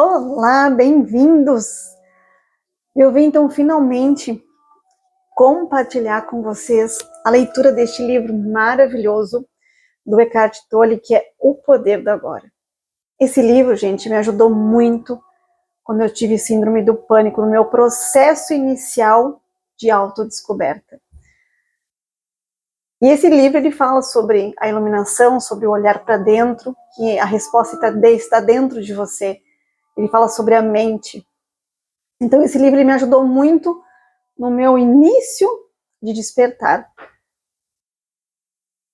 Olá, bem-vindos! Eu vim então finalmente compartilhar com vocês a leitura deste livro maravilhoso do Eckhart Tolle, que é O Poder do Agora. Esse livro, gente, me ajudou muito quando eu tive síndrome do pânico, no meu processo inicial de autodescoberta. E esse livro ele fala sobre a iluminação, sobre o olhar para dentro, que a resposta está dentro de você. Ele fala sobre a mente. Então esse livro ele me ajudou muito no meu início de despertar.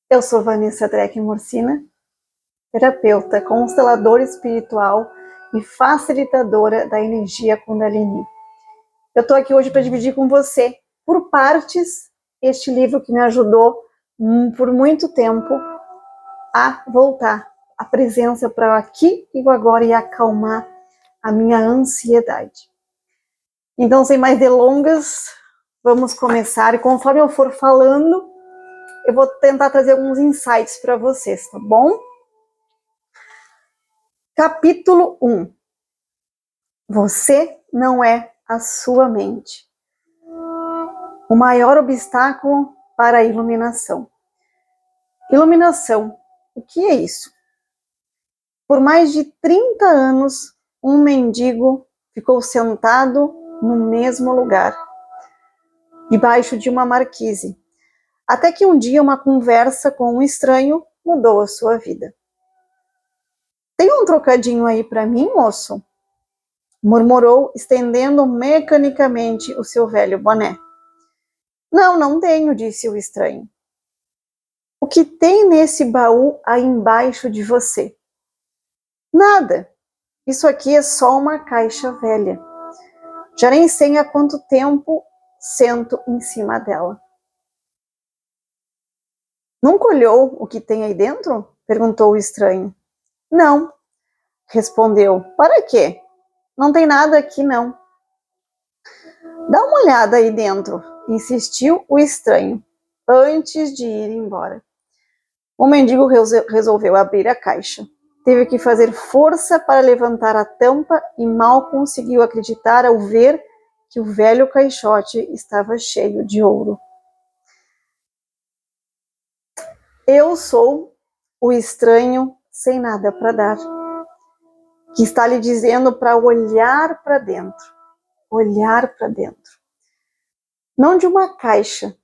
Eu sou Vanessa Dreck Morsina, terapeuta, consteladora espiritual e facilitadora da energia Kundalini. Eu estou aqui hoje para dividir com você, por partes, este livro que me ajudou por muito tempo a voltar a presença para aqui e agora e acalmar a minha ansiedade. Então, sem mais delongas, vamos começar. E conforme eu for falando, eu vou tentar trazer alguns insights para vocês, tá bom? Capítulo 1. Você não é a sua mente. O maior obstáculo para a iluminação. Iluminação. O que é isso? Por mais de 30 anos, um mendigo ficou sentado no mesmo lugar, debaixo de uma marquise, até que um dia uma conversa com um estranho mudou a sua vida. Tem um trocadinho aí para mim, moço? Murmurou, estendendo mecanicamente o seu velho boné. Não, não tenho, disse o estranho. O que tem nesse baú aí embaixo de você? Nada. Isso aqui é só uma caixa velha. Já nem sei há quanto tempo sento em cima dela. Nunca olhou o que tem aí dentro? Perguntou o estranho. Não, respondeu. Para quê? Não tem nada aqui, não. Dá uma olhada aí dentro, insistiu o estranho, antes de ir embora. O mendigo resolveu abrir a caixa. Teve que fazer força para levantar a tampa e mal conseguiu acreditar ao ver que o velho caixote estava cheio de ouro. Eu sou o estranho sem nada para dar, que está lhe dizendo para olhar para dentro. Olhar para dentro. Não de uma caixa,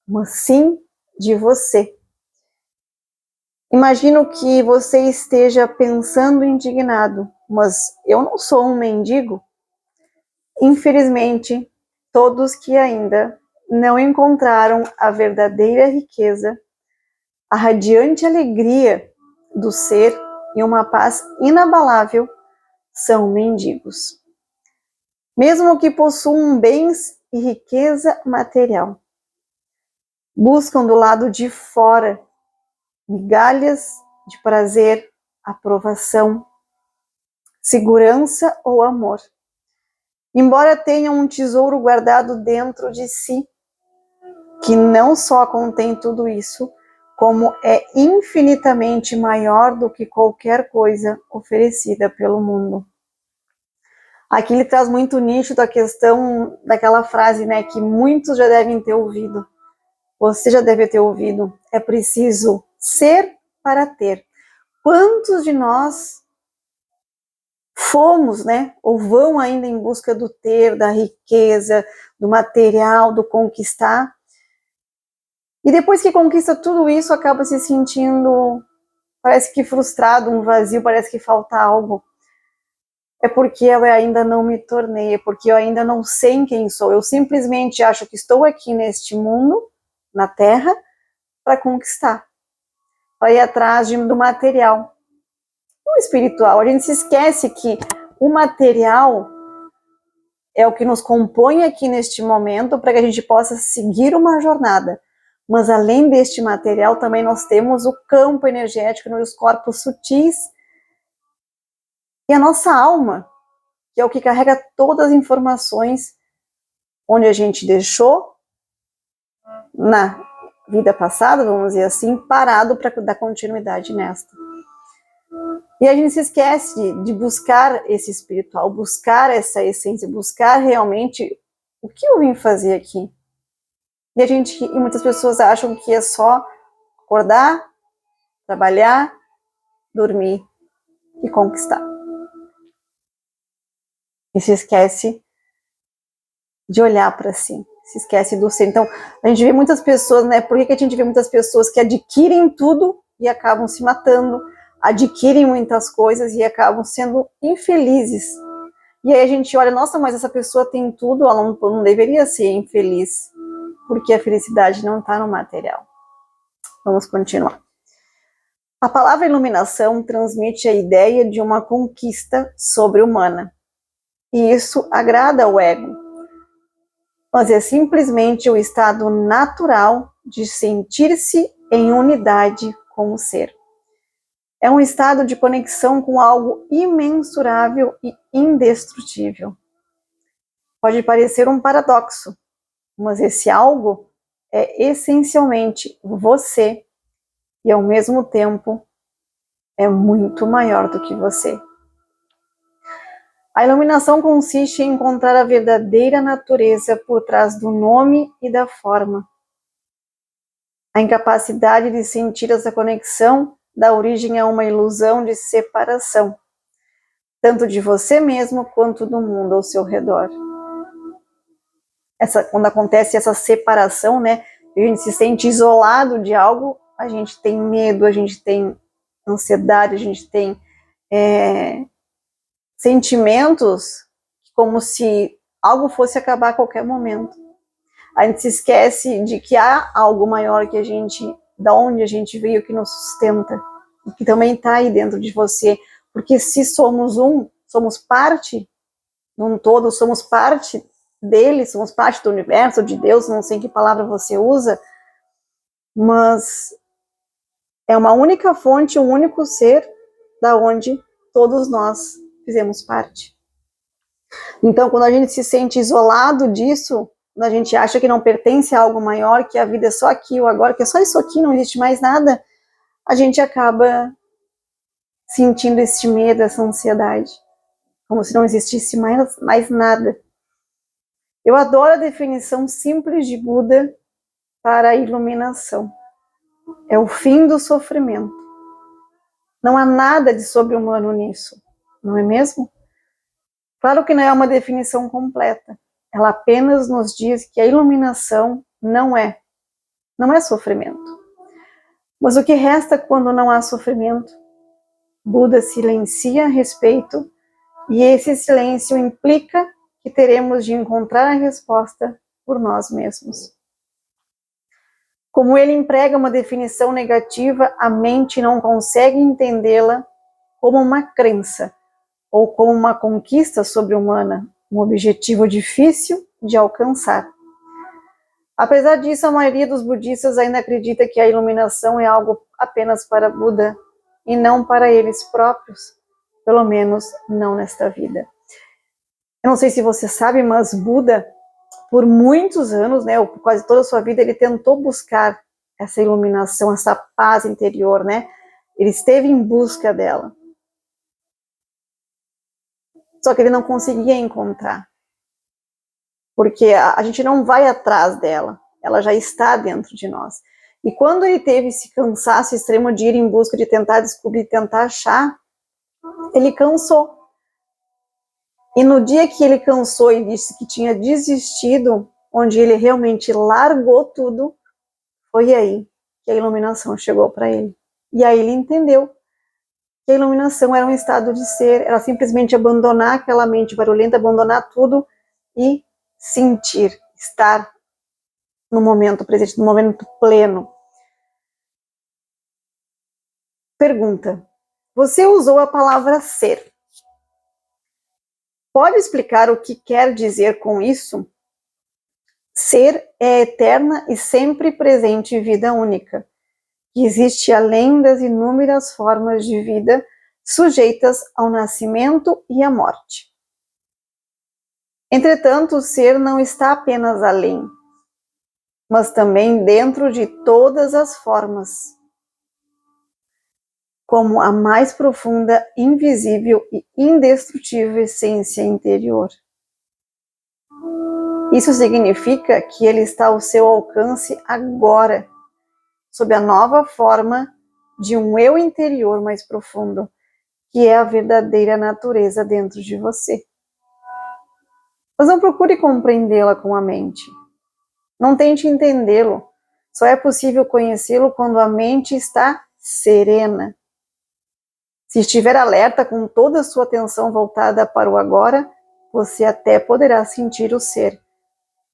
mas sim de você. Imagino que você esteja pensando indignado, mas eu não sou um mendigo. Infelizmente, todos que ainda não encontraram a verdadeira riqueza, a radiante alegria do ser e uma paz inabalável, são mendigos. Mesmo que possuam bens e riqueza material, buscam do lado de fora migalhas de prazer, aprovação, segurança ou amor. Embora tenham um tesouro guardado dentro de si, que não só contém tudo isso, como é infinitamente maior do que qualquer coisa oferecida pelo mundo. Aqui ele traz muito nítido a questão daquela frase, né, que muitos já devem ter ouvido. Você já deve ter ouvido. É preciso ser para ter. Quantos de nós fomos, né, ou vão ainda em busca do ter, da riqueza, do material, do conquistar, e depois que conquista tudo isso, acaba se sentindo, parece que frustrado, um vazio, parece que falta algo. É porque eu ainda não me tornei, é porque eu ainda não sei quem sou, eu simplesmente acho que estou aqui neste mundo, na Terra, para conquistar, para ir atrás do material. O espiritual, a gente se esquece que o material é o que nos compõe aqui neste momento para que a gente possa seguir uma jornada. Mas além deste material, também nós temos o campo energético, os corpos sutis e a nossa alma, que é o que carrega todas as informações onde a gente deixou na vida passada, vamos dizer assim, parado para dar continuidade nesta. E a gente se esquece de buscar esse espiritual, buscar essa essência, buscar realmente o que eu vim fazer aqui. E muitas pessoas acham que é só acordar, trabalhar, dormir e conquistar. E se esquece de olhar para si, se esquece do ser. Então, a gente vê muitas pessoas, né? Por que a gente vê muitas pessoas que adquirem tudo e acabam se matando, adquirem muitas coisas e acabam sendo infelizes? E aí a gente olha, nossa, mas essa pessoa tem tudo, ela não deveria ser infeliz, porque a felicidade não está no material. Vamos continuar. A palavra iluminação transmite a ideia de uma conquista sobre-humana. E isso agrada ao ego, mas é simplesmente o estado natural de sentir-se em unidade com o ser. É um estado de conexão com algo imensurável e indestrutível. Pode parecer um paradoxo, mas esse algo é essencialmente você e, ao mesmo tempo, é muito maior do que você. A iluminação consiste em encontrar a verdadeira natureza por trás do nome e da forma. A incapacidade de sentir essa conexão dá origem a uma ilusão de separação, tanto de você mesmo quanto do mundo ao seu redor. Quando acontece essa separação, né, a gente se sente isolado de algo, a gente tem medo, a gente tem ansiedade, a gente tem sentimentos como se algo fosse acabar a qualquer momento. A gente se esquece de que há algo maior que a gente, da onde a gente veio, que nos sustenta, e que também está aí dentro de você, porque se somos somos parte num todo, somos parte dele, somos parte do universo, de Deus, não sei que palavra você usa, mas é uma única fonte, um único ser, da onde todos nós fizemos parte. Então, quando a gente se sente isolado disso, quando a gente acha que não pertence a algo maior, que a vida é só aqui ou agora, que é só isso aqui, não existe mais nada, a gente acaba sentindo esse medo, essa ansiedade, como se não existisse mais nada. Eu adoro a definição simples de Buda para a iluminação. É o fim do sofrimento. Não há nada de sobre-humano nisso, não é mesmo? Claro que não é uma definição completa. Ela apenas nos diz que a iluminação não é sofrimento. Mas o que resta quando não há sofrimento? Buda silencia a respeito, e esse silêncio implica que teremos de encontrar a resposta por nós mesmos. Como ele emprega uma definição negativa, a mente não consegue entendê-la como uma crença ou como uma conquista sobre-humana, um objetivo difícil de alcançar. Apesar disso, a maioria dos budistas ainda acredita que a iluminação é algo apenas para Buda e não para eles próprios, pelo menos não nesta vida. Eu não sei se você sabe, mas Buda, por muitos anos, né, quase toda a sua vida, ele tentou buscar essa iluminação, essa paz interior, né? Ele esteve em busca dela. Só que ele não conseguia encontrar. Porque a gente não vai atrás dela, ela já está dentro de nós. E quando ele teve esse cansaço extremo de ir em busca, de tentar descobrir, tentar achar, ele cansou. E no dia que ele cansou e disse que tinha desistido, onde ele realmente largou tudo, foi aí que a iluminação chegou para ele. E aí ele entendeu que a iluminação era um estado de ser, era simplesmente abandonar aquela mente barulhenta, abandonar tudo e sentir, estar no momento presente, no momento pleno. Pergunta: você usou a palavra ser. Pode explicar o que quer dizer com isso? Ser é eterna e sempre presente vida única, que existe além das inúmeras formas de vida sujeitas ao nascimento e à morte. Entretanto, o ser não está apenas além, mas também dentro de todas as formas. como a mais profunda, invisível e indestrutível essência interior. Isso significa que ele está ao seu alcance agora, sob a nova forma de um eu interior mais profundo, que é a verdadeira natureza dentro de você. Mas não procure compreendê-la com a mente. Não tente entendê-lo. Só é possível conhecê-lo quando a mente está serena. Se estiver alerta com toda a sua atenção voltada para o agora, você até poderá sentir o ser,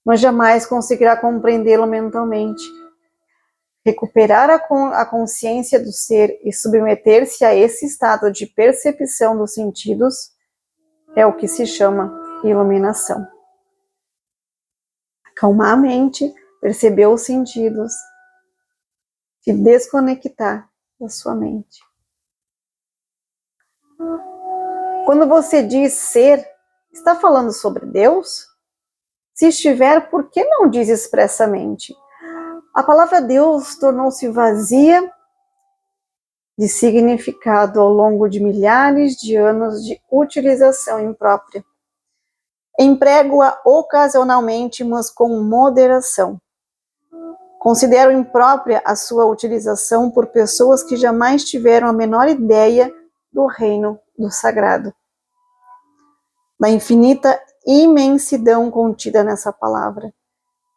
mas jamais conseguirá compreendê-lo mentalmente. Recuperar a consciência do ser e submeter-se a esse estado de percepção dos sentidos é o que se chama iluminação. Acalmar a mente, perceber os sentidos, se desconectar da sua mente. Quando você diz ser, está falando sobre Deus? Se estiver, por que não diz expressamente? A palavra Deus tornou-se vazia de significado ao longo de milhares de anos de utilização imprópria. Emprego-a ocasionalmente, mas com moderação. Considero imprópria a sua utilização por pessoas que jamais tiveram a menor ideia do reino do sagrado, da infinita imensidão contida nessa palavra,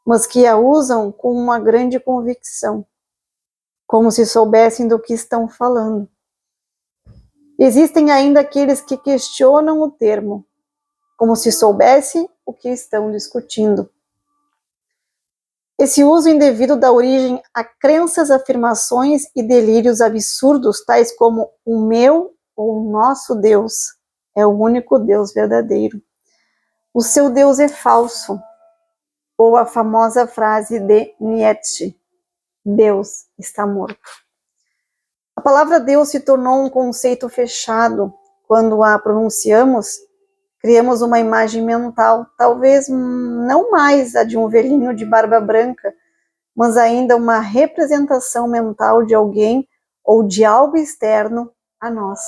mas que a usam com uma grande convicção, como se soubessem do que estão falando. Existem ainda aqueles que questionam o termo, como se soubessem o que estão discutindo. Esse uso indevido dá origem a crenças, afirmações e delírios absurdos, tais como o meu ou o nosso Deus é o único Deus verdadeiro. O seu Deus é falso. Ou a famosa frase de Nietzsche, Deus está morto. A palavra Deus se tornou um conceito fechado. Quando a pronunciamos, criamos uma imagem mental, talvez não mais a de um velhinho de barba branca, mas ainda uma representação mental de alguém ou de algo externo a nós.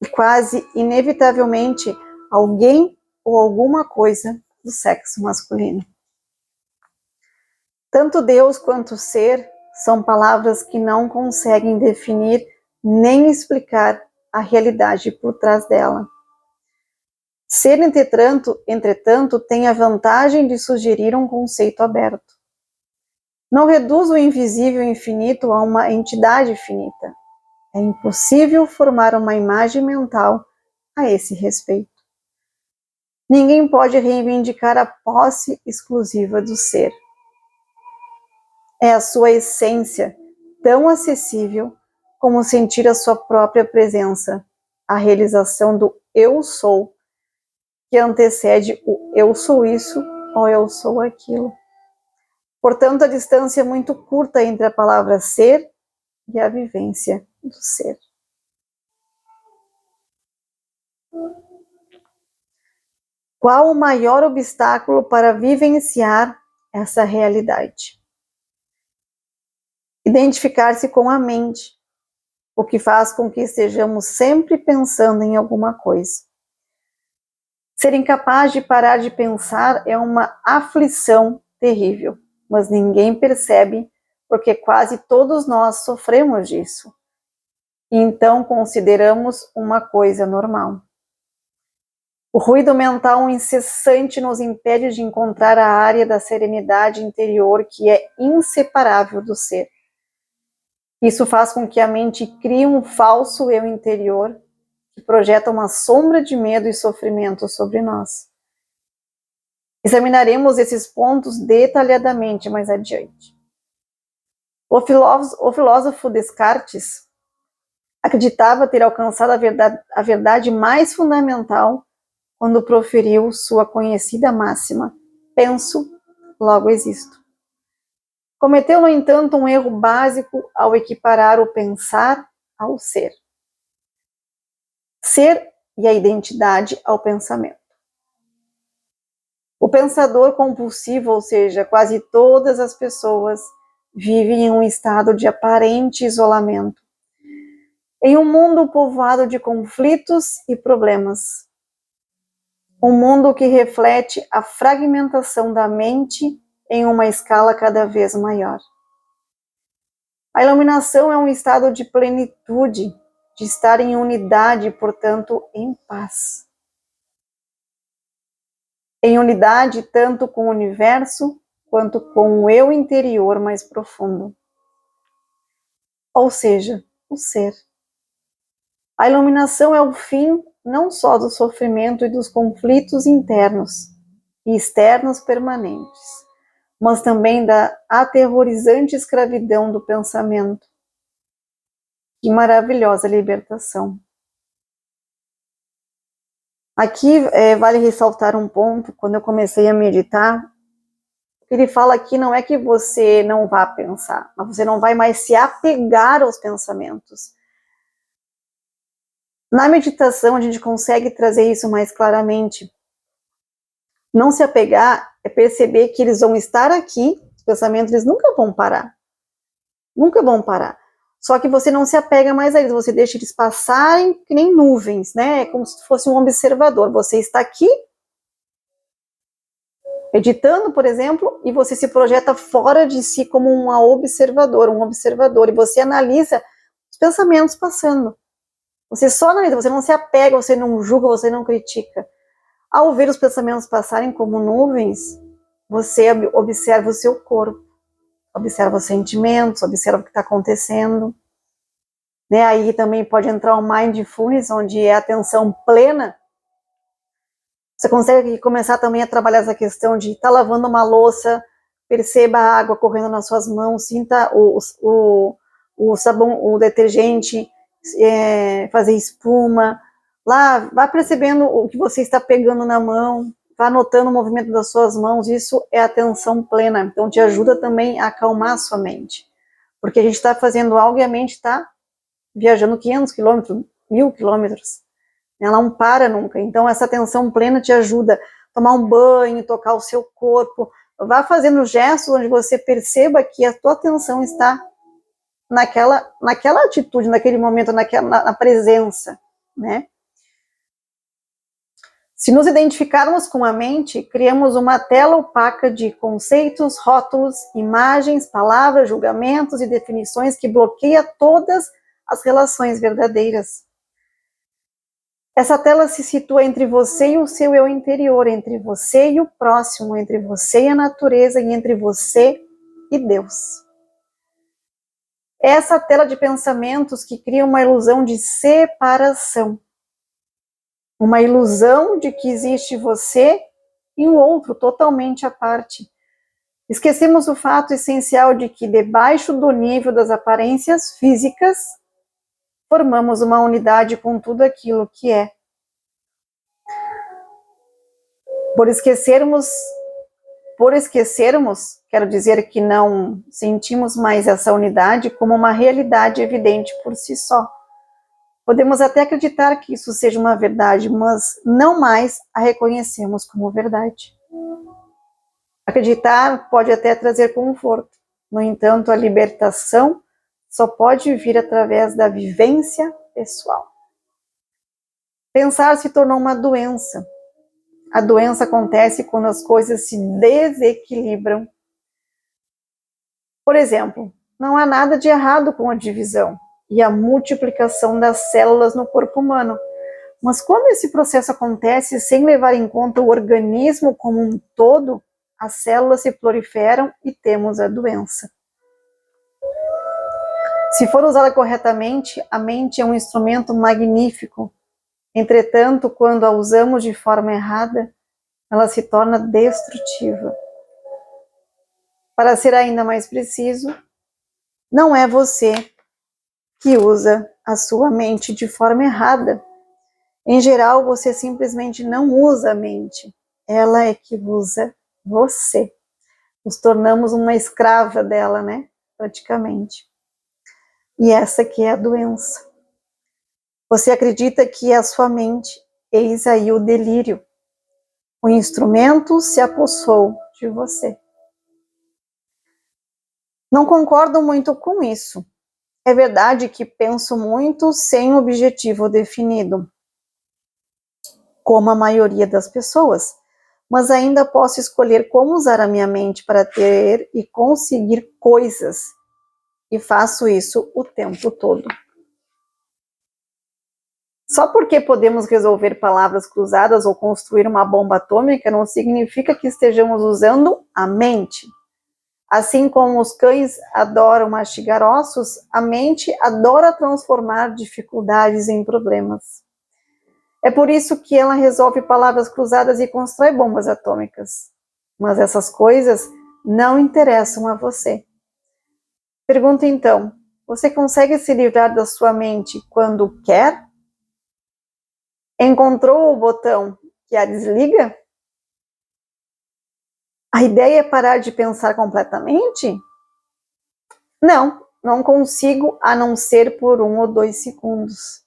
E quase inevitavelmente, alguém ou alguma coisa do sexo masculino. Tanto Deus quanto ser são palavras que não conseguem definir nem explicar a realidade por trás dela. Ser, entretanto, tem a vantagem de sugerir um conceito aberto. Não reduz o invisível infinito a uma entidade finita. É impossível formar uma imagem mental a esse respeito. Ninguém pode reivindicar a posse exclusiva do ser. É a sua essência tão acessível como sentir a sua própria presença, a realização do eu sou, que antecede o eu sou isso ou eu sou aquilo. Portanto, a distância é muito curta entre a palavra ser e a vivência do ser. Qual o maior obstáculo para vivenciar essa realidade? Identificar-se com a mente, o que faz com que estejamos sempre pensando em alguma coisa. Ser incapaz de parar de pensar é uma aflição terrível, mas ninguém percebe porque quase todos nós sofremos disso. E então consideramos uma coisa normal. O ruído mental incessante nos impede de encontrar a área da serenidade interior que é inseparável do ser. Isso faz com que a mente crie um falso eu interior que projeta uma sombra de medo e sofrimento sobre nós. Examinaremos esses pontos detalhadamente mais adiante. O filósofo Descartes acreditava ter alcançado a verdade mais fundamental quando proferiu sua conhecida máxima: penso, logo existo. Cometeu, no entanto, um erro básico ao equiparar o pensar ao ser. Ser e a identidade ao pensamento. O pensador compulsivo, ou seja, quase todas as pessoas, vivem em um estado de aparente isolamento. Em um mundo povoado de conflitos e problemas. Um mundo que reflete a fragmentação da mente em uma escala cada vez maior. A iluminação é um estado de plenitude, de estar em unidade e, portanto, em paz. Em unidade tanto com o universo, quanto com o eu interior mais profundo. Ou seja, o ser. A iluminação é o fim não só do sofrimento e dos conflitos internos e externos permanentes, mas também da aterrorizante escravidão do pensamento. Que maravilhosa libertação. Aqui vale ressaltar um ponto, quando eu comecei a meditar, o que ele fala aqui não é que você não vá pensar, mas você não vai mais se apegar aos pensamentos. Na meditação a gente consegue trazer isso mais claramente. Não se apegar é perceber que eles vão estar aqui, os pensamentos eles nunca vão parar. Nunca vão parar. Só que você não se apega mais a eles, você deixa eles passarem que nem nuvens, né? É como se fosse um observador. Você está aqui, meditando, por exemplo, e você se projeta fora de si como um observador, e você analisa os pensamentos passando. Você só analisa, você não se apega, você não julga, você não critica. Ao ver os pensamentos passarem como nuvens, você observa o seu corpo, observa os sentimentos, observa o que está acontecendo. Né? Aí também pode entrar o Mindfulness, onde é a atenção plena. Você consegue começar também a trabalhar essa questão de estar lavando uma louça, perceba a água correndo nas suas mãos, sinta o sabão, o detergente, fazer espuma. Lá, vá percebendo o que você está pegando na mão, vá notando o movimento das suas mãos, isso é atenção plena. Então te ajuda também a acalmar a sua mente. Porque a gente está fazendo algo e a mente está viajando 500 quilômetros, 1000 quilômetros. Ela não para nunca. Então essa atenção plena te ajuda a tomar um banho, tocar o seu corpo. Vá fazendo gestos onde você perceba que a tua atenção está naquela atitude, naquele momento, na presença, né? Se nos identificarmos com a mente, criamos uma tela opaca de conceitos, rótulos, imagens, palavras, julgamentos e definições que bloqueia todas as relações verdadeiras. Essa tela se situa entre você e o seu eu interior, entre você e o próximo, entre você e a natureza e entre você e Deus. É essa tela de pensamentos que cria uma ilusão de separação. Uma ilusão de que existe você e um outro totalmente à parte. Esquecemos o fato essencial de que, debaixo do nível das aparências físicas, formamos uma unidade com tudo aquilo que é. Por esquecermos, quero dizer que não sentimos mais essa unidade como uma realidade evidente por si só. Podemos até acreditar que isso seja uma verdade, mas não mais a reconhecemos como verdade. Acreditar pode até trazer conforto. No entanto, a libertação só pode vir através da vivência pessoal. Pensar se tornou uma doença. A doença acontece quando as coisas se desequilibram. Por exemplo, não há nada de errado com a divisão e a multiplicação das células no corpo humano. Mas quando esse processo acontece sem levar em conta o organismo como um todo, as células se proliferam e temos a doença. Se for usada corretamente, a mente é um instrumento magnífico. Entretanto, quando a usamos de forma errada, ela se torna destrutiva. Para ser ainda mais preciso, não é você que usa a sua mente de forma errada. Em geral, você simplesmente não usa a mente. Ela é que usa você. Nos tornamos uma escrava dela, né? Praticamente. E essa que é a doença. Você acredita que é a sua mente, eis aí o delírio. O instrumento se apossou de você. Não concordo muito com isso. É verdade que penso muito sem objetivo definido, como a maioria das pessoas, mas ainda posso escolher como usar a minha mente para ter e conseguir coisas, e faço isso o tempo todo. Só porque podemos resolver palavras cruzadas ou construir uma bomba atômica não significa que estejamos usando a mente. Assim como os cães adoram mastigar ossos, a mente adora transformar dificuldades em problemas. É por isso que ela resolve palavras cruzadas e constrói bombas atômicas. Mas essas coisas não interessam a você. Pergunto então, você consegue se livrar da sua mente quando quer? Encontrou o botão que a desliga? A ideia é parar de pensar completamente? Não, não consigo, a não ser por 1 ou 2 segundos.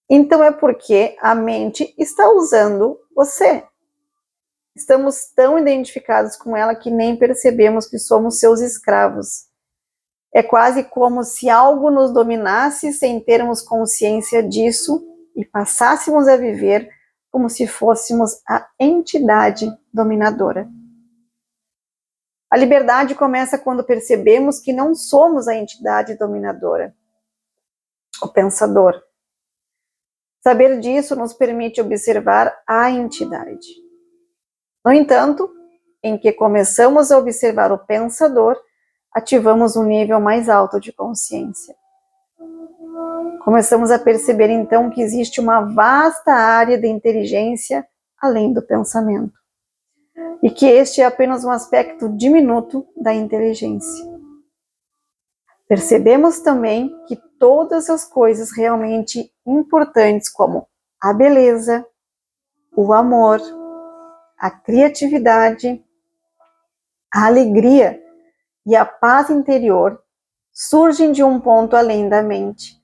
Então é porque a mente está usando você. Estamos tão identificados com ela que nem percebemos que somos seus escravos. É quase como se algo nos dominasse sem termos consciência disso e passássemos a viver como se fôssemos a entidade dominadora. A liberdade começa quando percebemos que não somos a entidade dominadora, o pensador. Saber disso nos permite observar a entidade. No entanto, em que começamos a observar o pensador, ativamos um nível mais alto de consciência. Começamos a perceber então que existe uma vasta área de inteligência além do pensamento, e que este é apenas um aspecto diminuto da inteligência. Percebemos também que todas as coisas realmente importantes, como a beleza, o amor, a criatividade, a alegria e a paz interior, surgem de um ponto além da mente.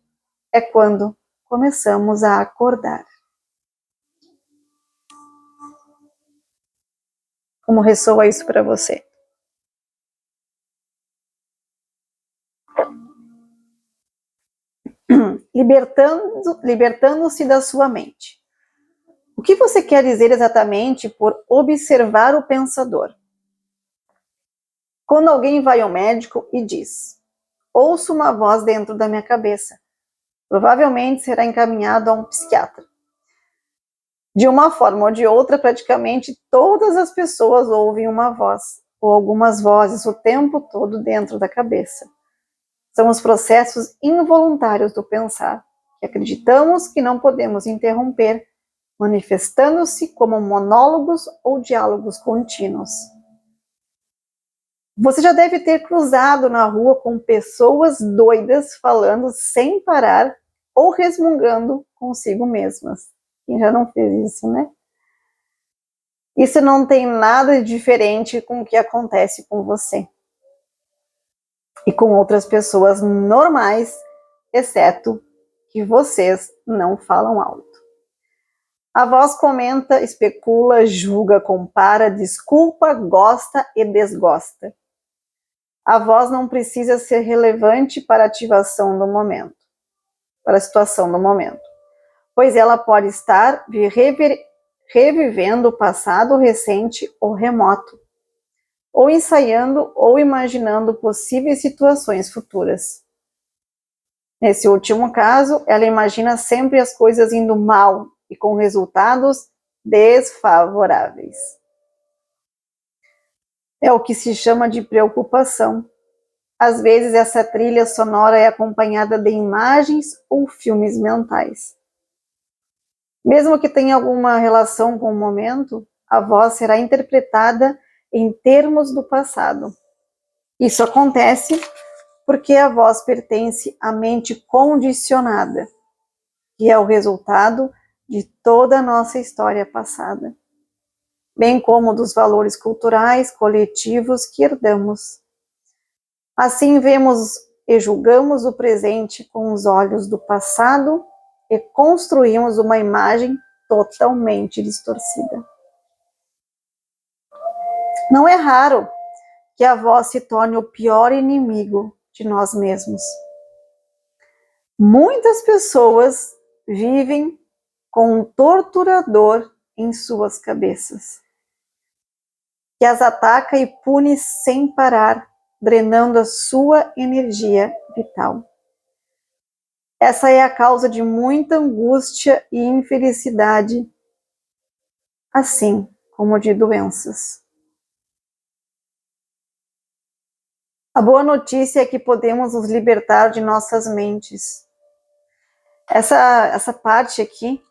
É quando começamos a acordar. Como ressoa isso para você? Libertando-se da sua mente. O que você quer dizer exatamente por observar o pensador? Quando alguém vai ao médico e diz: ouço uma voz dentro da minha cabeça, provavelmente será encaminhado a um psiquiatra. De uma forma ou de outra, praticamente todas as pessoas ouvem uma voz, ou algumas vozes, o tempo todo dentro da cabeça. São os processos involuntários do pensar, que acreditamos que não podemos interromper, manifestando-se como monólogos ou diálogos contínuos. Você já deve ter cruzado na rua com pessoas doidas falando sem parar ou resmungando consigo mesmas. Quem já não fez isso, né? Isso não tem nada de diferente com o que acontece com você e com outras pessoas normais, exceto que vocês não falam alto. A voz comenta, especula, julga, compara, desculpa, gosta e desgosta. A voz não precisa ser relevante para a ativação do momento, para a situação do momento, pois ela pode estar revivendo o passado recente ou remoto, ou ensaiando ou imaginando possíveis situações futuras. Nesse último caso, ela imagina sempre as coisas indo mal e com resultados desfavoráveis. É o que se chama de preocupação. Às vezes, essa trilha sonora é acompanhada de imagens ou filmes mentais. Mesmo que tenha alguma relação com o momento, a voz será interpretada em termos do passado. Isso acontece porque a voz pertence à mente condicionada, que é o resultado de toda a nossa história passada, bem como dos valores culturais coletivos que herdamos. Assim vemos e julgamos o presente com os olhos do passado e construímos uma imagem totalmente distorcida. Não é raro que a voz se torne o pior inimigo de nós mesmos. Muitas pessoas vivem com um torturador em suas cabeças, que as ataca e pune sem parar, drenando a sua energia vital. Essa é a causa de muita angústia e infelicidade, assim como de doenças. A boa notícia é que podemos nos libertar de nossas mentes. Essa parte aqui,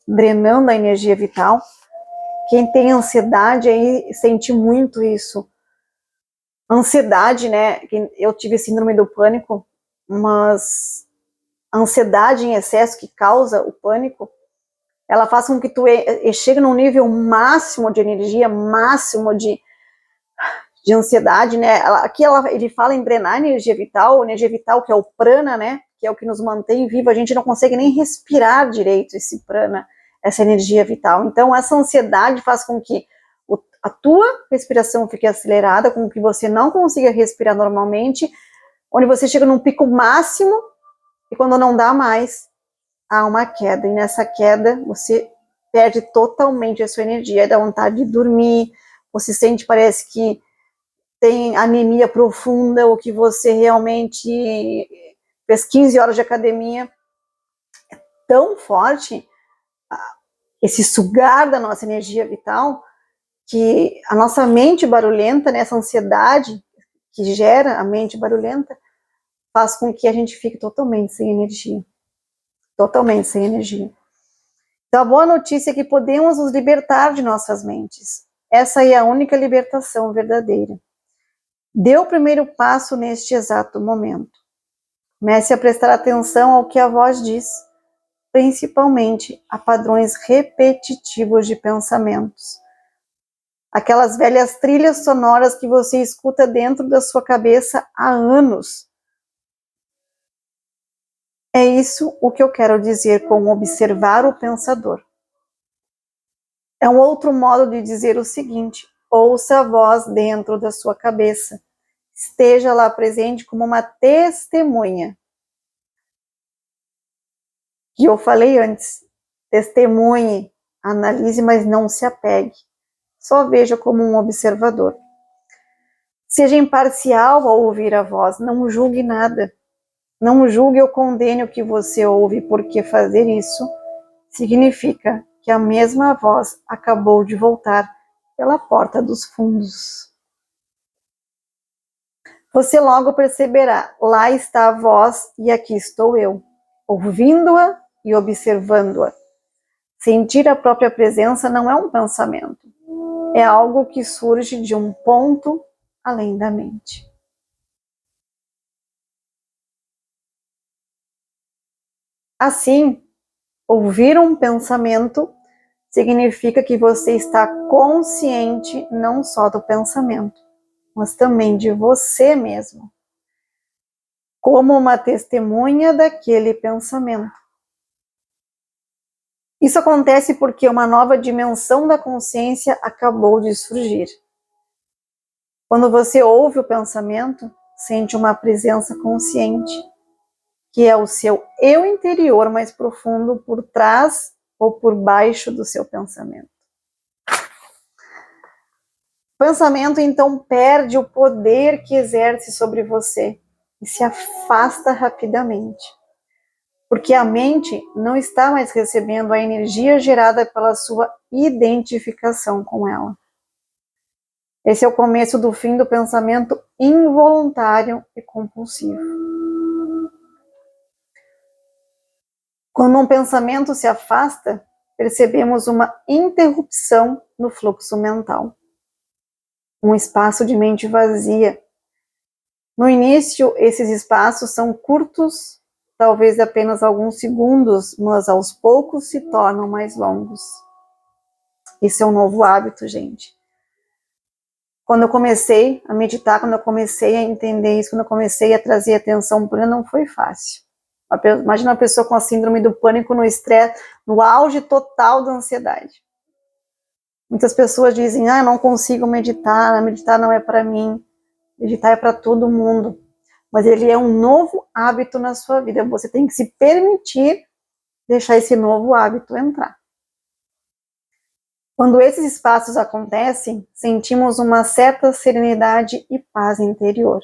drenando a energia vital, quem tem ansiedade aí sente muito isso. Ansiedade, né? Eu tive síndrome do pânico, mas a ansiedade em excesso que causa o pânico, ela faz com que tu chegue num nível máximo de energia, máximo de ansiedade, né? Aqui ele fala em drenar energia vital que é o prana, né? Que é o que nos mantém vivo. A gente não consegue nem respirar direito esse prana, essa energia vital. Então, essa ansiedade faz com que a tua respiração fique acelerada, com que você não consiga respirar normalmente, onde você chega num pico máximo e quando não dá mais, há uma queda. E nessa queda, você perde totalmente a sua energia, dá vontade de dormir, você sente, parece que tem anemia profunda, ou que você realmente fez 15 horas de academia. É tão forte esse sugar da nossa energia vital, que a nossa mente barulhenta, né, essa ansiedade que gera a mente barulhenta, faz com que a gente fique totalmente sem energia. Totalmente sem energia. Então, a boa notícia é que podemos nos libertar de nossas mentes. Essa é a única libertação verdadeira. Dê o primeiro passo neste exato momento. Comece a prestar atenção ao que a voz diz, principalmente a padrões repetitivos de pensamentos. Aquelas velhas trilhas sonoras que você escuta dentro da sua cabeça há anos. É isso o que eu quero dizer com observar o pensador. É um outro modo de dizer o seguinte: ouça a voz dentro da sua cabeça. Esteja lá presente como uma testemunha. Que eu falei antes, testemunhe, analise, mas não se apegue. Só veja como um observador. Seja imparcial ao ouvir a voz, não julgue nada. Não julgue ou condene o que você ouve, porque fazer isso significa que a mesma voz acabou de voltar pela porta dos fundos. Você logo perceberá, lá está a voz e aqui estou eu, ouvindo-a e observando-a. Sentir a própria presença não é um pensamento, é algo que surge de um ponto além da mente. Assim, ouvir um pensamento significa que você está consciente não só do pensamento, mas também de você mesmo, como uma testemunha daquele pensamento. Isso acontece porque uma nova dimensão da consciência acabou de surgir. Quando você ouve o pensamento, sente uma presença consciente, que é o seu eu interior mais profundo por trás ou por baixo do seu pensamento. O pensamento então perde o poder que exerce sobre você e se afasta rapidamente, porque a mente não está mais recebendo a energia gerada pela sua identificação com ela. Esse é o começo do fim do pensamento involuntário e compulsivo. Quando um pensamento se afasta, percebemos uma interrupção no fluxo mental. Um espaço de mente vazia. No início, esses espaços são curtos, talvez apenas alguns segundos, mas aos poucos se tornam mais longos. Isso é um novo hábito, gente. Quando eu comecei a meditar, quando eu comecei a entender isso, quando eu comecei a trazer atenção plena, não foi fácil. Imagina uma pessoa com a síndrome do pânico no estresse, no auge total da ansiedade. Muitas pessoas dizem, eu não consigo meditar não é para mim, meditar é para todo mundo. mas ele é um novo hábito na sua vida. Você tem que se permitir deixar esse novo hábito entrar. Quando esses espaços acontecem, sentimos uma certa serenidade e paz interior.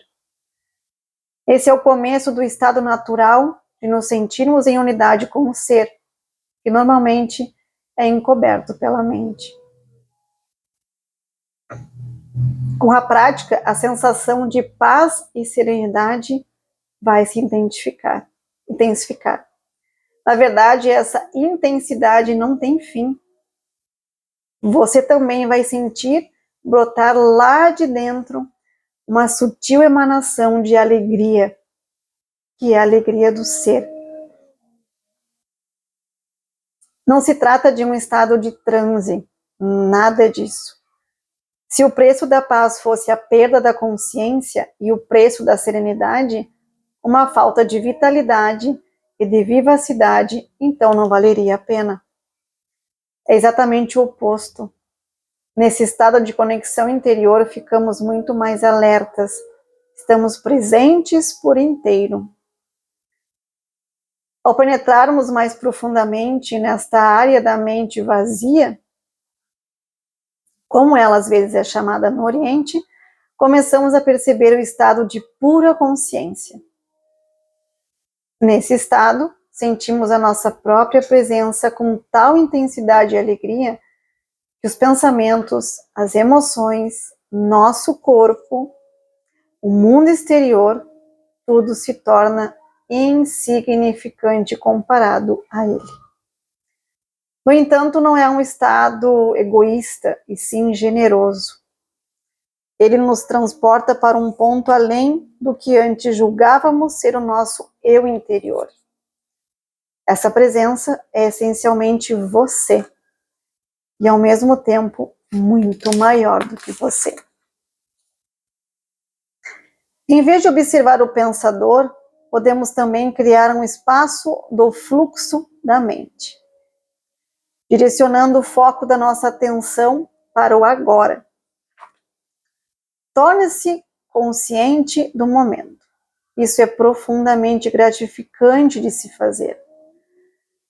Esse é o começo do estado natural de nos sentirmos em unidade com o ser, que normalmente é encoberto pela mente. Com a prática, a sensação de paz e serenidade vai se intensificar. Na verdade, essa intensidade não tem fim. Você também vai sentir brotar lá de dentro uma sutil emanação de alegria, que é a alegria do ser. Não se trata de um estado de transe, nada disso. Se o preço da paz fosse a perda da consciência e o preço da serenidade, uma falta de vitalidade e de vivacidade, então não valeria a pena. É exatamente o oposto. Nesse estado de conexão interior, ficamos muito mais alertas, estamos presentes por inteiro. Ao penetrarmos mais profundamente nesta área da mente vazia, como ela às vezes é chamada no Oriente, começamos a perceber o estado de pura consciência. Nesse estado, sentimos a nossa própria presença com tal intensidade e alegria que os pensamentos, as emoções, nosso corpo, o mundo exterior, tudo se torna insignificante comparado a ele. No entanto, não é um estado egoísta, e sim generoso. Ele nos transporta para um ponto além do que antes julgávamos ser o nosso eu interior. Essa presença é essencialmente você, e ao mesmo tempo muito maior do que você. Em vez de observar o pensador, podemos também criar um espaço do fluxo da mente, direcionando o foco da nossa atenção para o agora. Torne-se consciente do momento. Isso é profundamente gratificante de se fazer.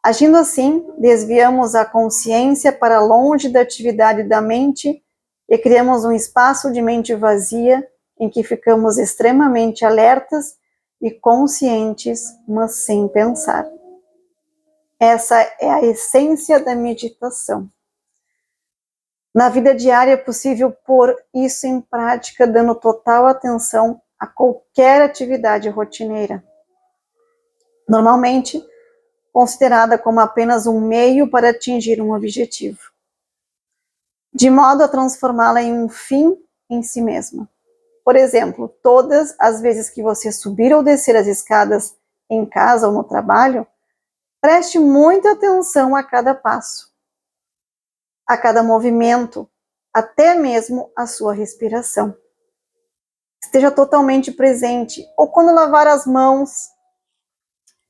Agindo assim, desviamos a consciência para longe da atividade da mente e criamos um espaço de mente vazia em que ficamos extremamente alertas e conscientes, mas sem pensar. Essa é a essência da meditação. Na vida diária é possível pôr isso em prática, dando total atenção a qualquer atividade rotineira, normalmente considerada como apenas um meio para atingir um objetivo, de modo a transformá-la em um fim em si mesma. Por exemplo, todas as vezes que você subir ou descer as escadas em casa ou no trabalho, preste muita atenção a cada passo, a cada movimento, até mesmo a sua respiração. Esteja totalmente presente, ou quando lavar as mãos,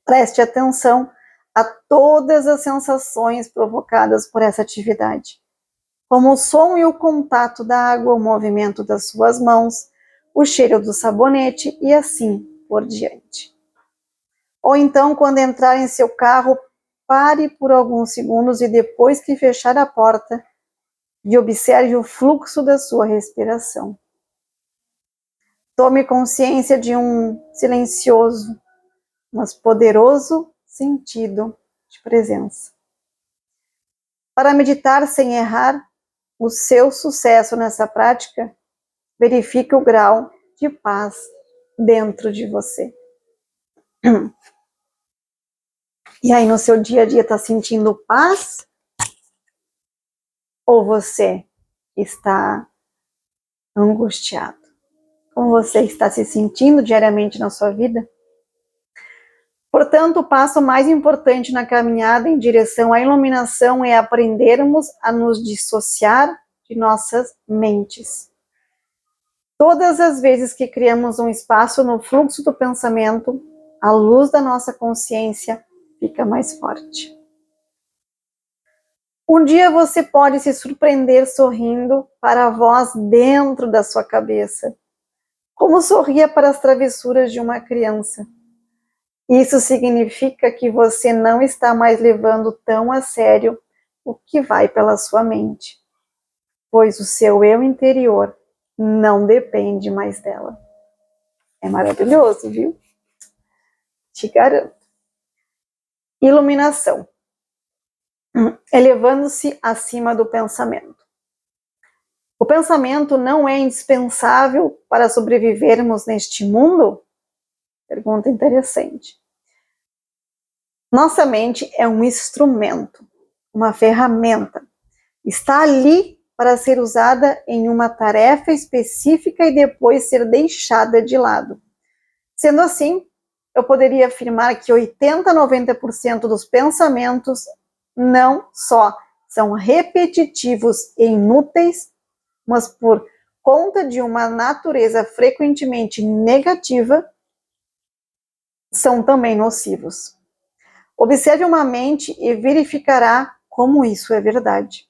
preste atenção a todas as sensações provocadas por essa atividade, como o som e o contato da água, o movimento das suas mãos, o cheiro do sabonete e assim por diante. Ou então, quando entrar em seu carro, pare por alguns segundos e depois que fechar a porta, e observe o fluxo da sua respiração. Tome consciência de um silencioso, mas poderoso sentido de presença. Para meditar sem errar, o seu sucesso nessa prática, verifique o grau de paz dentro de você. E aí, no seu dia a dia, está sentindo paz? Ou você está angustiado? Como você está se sentindo diariamente na sua vida? Portanto, o passo mais importante na caminhada em direção à iluminação é aprendermos a nos dissociar de nossas mentes. Todas as vezes que criamos um espaço no fluxo do pensamento, a luz da nossa consciência fica mais forte. Um dia você pode se surpreender sorrindo para a voz dentro da sua cabeça, como sorria para as travessuras de uma criança. Isso significa que você não está mais levando tão a sério o que vai pela sua mente, pois o seu eu interior não depende mais dela. É maravilhoso, viu? Te garanto. Iluminação. Elevando-se acima do pensamento. O pensamento não é indispensável para sobrevivermos neste mundo? Pergunta interessante. Nossa mente é um instrumento, uma ferramenta. Está ali para ser usada em uma tarefa específica e depois ser deixada de lado. Sendo assim, eu poderia afirmar que 80% a 90% dos pensamentos não só são repetitivos e inúteis, mas por conta de uma natureza frequentemente negativa, são também nocivos. Observe uma mente e verificará como isso é verdade.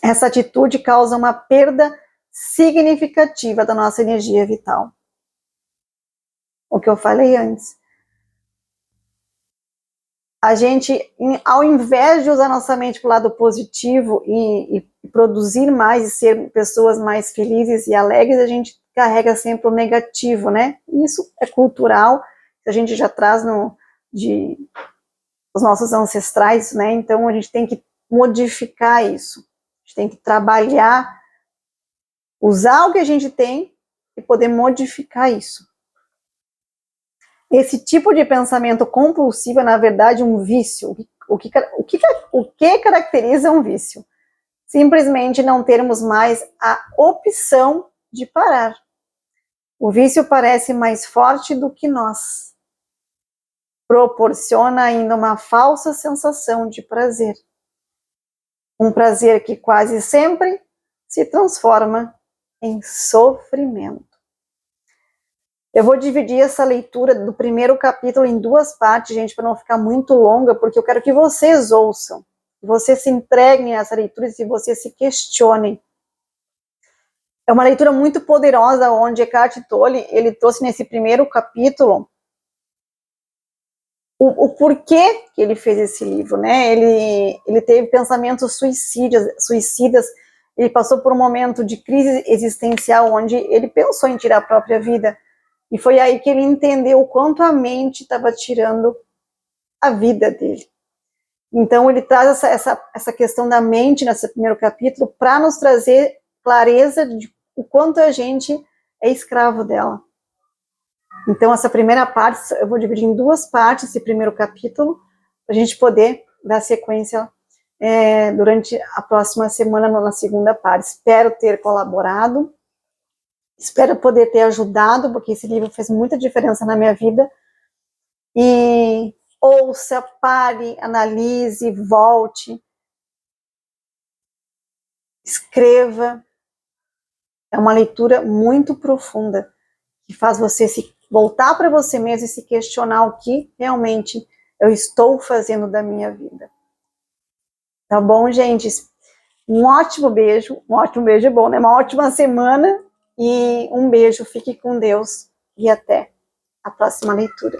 Essa atitude causa uma perda significativa da nossa energia vital. O que eu falei antes. A gente, ao invés de usar nossa mente para o lado positivo e produzir mais e ser pessoas mais felizes e alegres, a gente carrega sempre o negativo, né? Isso é cultural, a gente já traz os nossos ancestrais, né? Então a gente tem que modificar isso. A gente tem que trabalhar, usar o que a gente tem e poder modificar isso. Esse tipo de pensamento compulsivo é, na verdade, um vício. O que caracteriza um vício? Simplesmente não termos mais a opção de parar. O vício parece mais forte do que nós. Proporciona ainda uma falsa sensação de prazer. Um prazer que quase sempre se transforma em sofrimento. Eu vou dividir essa leitura do primeiro capítulo em duas partes, gente, para não ficar muito longa, porque eu quero que vocês ouçam, que vocês se entreguem a essa leitura e que vocês se questionem. É uma leitura muito poderosa, onde Eckhart Tolle, ele trouxe nesse primeiro capítulo o porquê que ele fez esse livro, né? Ele teve pensamentos suicidas, ele passou por um momento de crise existencial, onde ele pensou em tirar a própria vida. E foi aí que ele entendeu o quanto a mente estava tirando a vida dele. Então ele traz essa questão da mente nesse primeiro capítulo para nos trazer clareza de o quanto a gente é escravo dela. Então essa primeira parte, eu vou dividir em duas partes, esse primeiro capítulo, para a gente poder dar sequência durante a próxima semana na segunda parte. Espero ter colaborado. Espero poder ter ajudado, porque esse livro fez muita diferença na minha vida. E ouça, pare, analise, volte, escreva. É uma leitura muito profunda, que faz você se voltar para você mesmo e se questionar o que realmente eu estou fazendo da minha vida. Tá bom, gente? Um ótimo beijo é bom, né? Uma ótima semana. E um beijo, fique com Deus e até a próxima leitura.